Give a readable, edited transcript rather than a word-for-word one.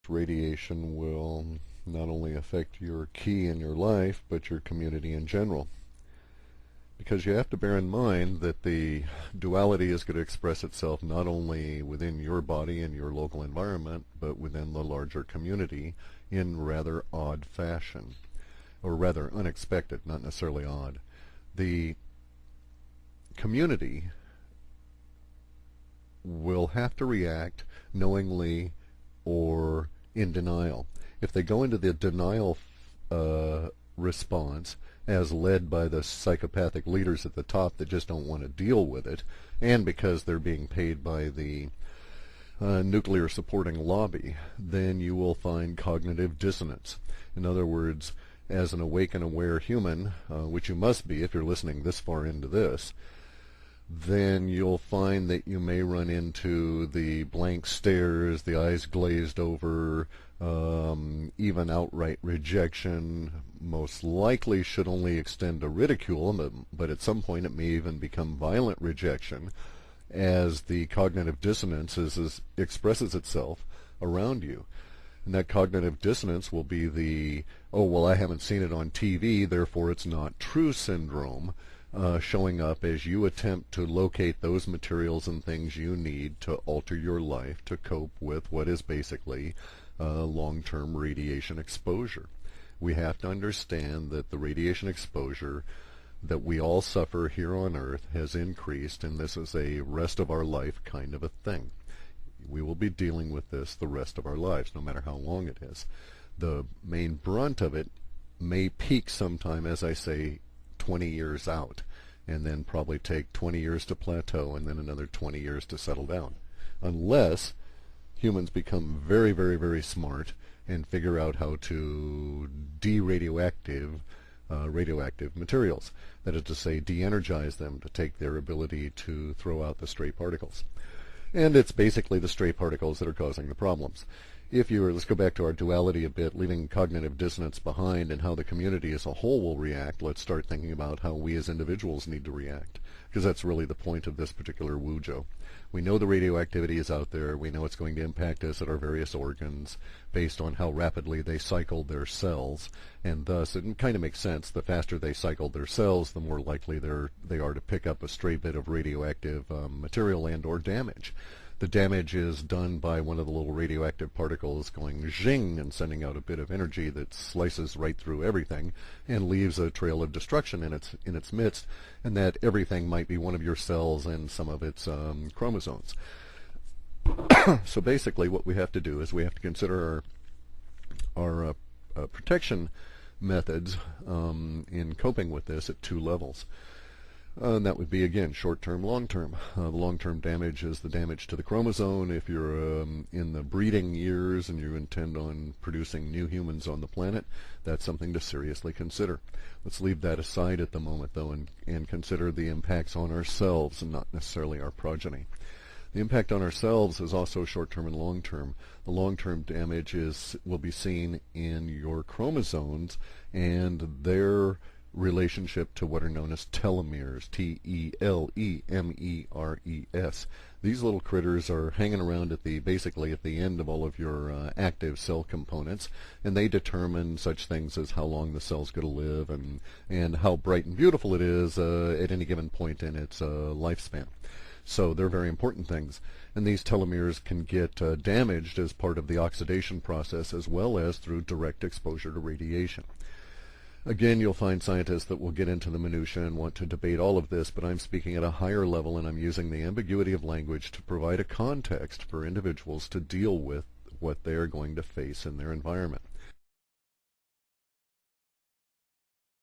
radiation will not only affect your key in your life, but your community in general. Because you have to bear in mind that the duality is going to express itself not only within your body and your local environment, but within the larger community in rather odd fashion, or rather unexpected, not necessarily odd. The community will have to react knowingly or in denial. If they go into the denial response, as led by the psychopathic leaders at the top that just don't want to deal with it, and because they're being paid by the nuclear supporting lobby, then you will find cognitive dissonance. In other words, as an awake and aware human, which you must be if you're listening this far into this, then you'll find that you may run into the blank stares, the eyes glazed over, even outright rejection. Most likely should only extend to ridicule, but at some point it may even become violent rejection as the cognitive dissonance expresses itself around you. And that cognitive dissonance will be the, oh, well, I haven't seen it on TV, therefore it's not true syndrome, showing up as you attempt to locate those materials and things you need to alter your life to cope with what is basically long-term radiation exposure. We have to understand that the radiation exposure that we all suffer here on Earth has increased, and this is a rest of our life kind of a thing. We will be dealing with this the rest of our lives, no matter how long it is. The main brunt of it may peak sometime, as I say, 20 years out, and then probably take 20 years to plateau and then another 20 years to settle down, unless humans become very, very, very smart and figure out how to de-radioactive radioactive materials. That is to say, de-energize them to take their ability to throw out the stray particles. And it's basically the stray particles that are causing the problems. Let's go back to our duality a bit, leaving cognitive dissonance behind and how the community as a whole will react. Let's start thinking about how we as individuals need to react, because that's really the point of this particular Wujo. We know the radioactivity is out there. We know it's going to impact us at our various organs based on how rapidly they cycle their cells, and thus it kind of makes sense. The faster they cycle their cells, the more likely they are to pick up a stray bit of radioactive material and or damage. The damage is done by one of the little radioactive particles going zing and sending out a bit of energy that slices right through everything and leaves a trail of destruction in its midst, and that everything might be one of your cells and some of its chromosomes. So basically what we have to do is we have to consider our protection methods in coping with this at two levels. And that would be, again, short-term, long-term. The long-term damage is the damage to the chromosome. If you're in the breeding years and you intend on producing new humans on the planet, that's something to seriously consider. Let's leave that aside at the moment, though, and consider the impacts on ourselves and not necessarily our progeny. The impact on ourselves is also short-term and long-term. The long-term damage will be seen in your chromosomes and their relationship to what are known as telomeres, T-E-L-E-M-E-R-E-S. These little critters are hanging around basically at the end of all of your active cell components, and they determine such things as how long the cell's going to live and how bright and beautiful it is at any given point in its lifespan. So they're very important things. And these telomeres can get damaged as part of the oxidation process as well as through direct exposure to radiation. Again, you'll find scientists that will get into the minutiae and want to debate all of this, but I'm speaking at a higher level, and I'm using the ambiguity of language to provide a context for individuals to deal with what they are going to face in their environment.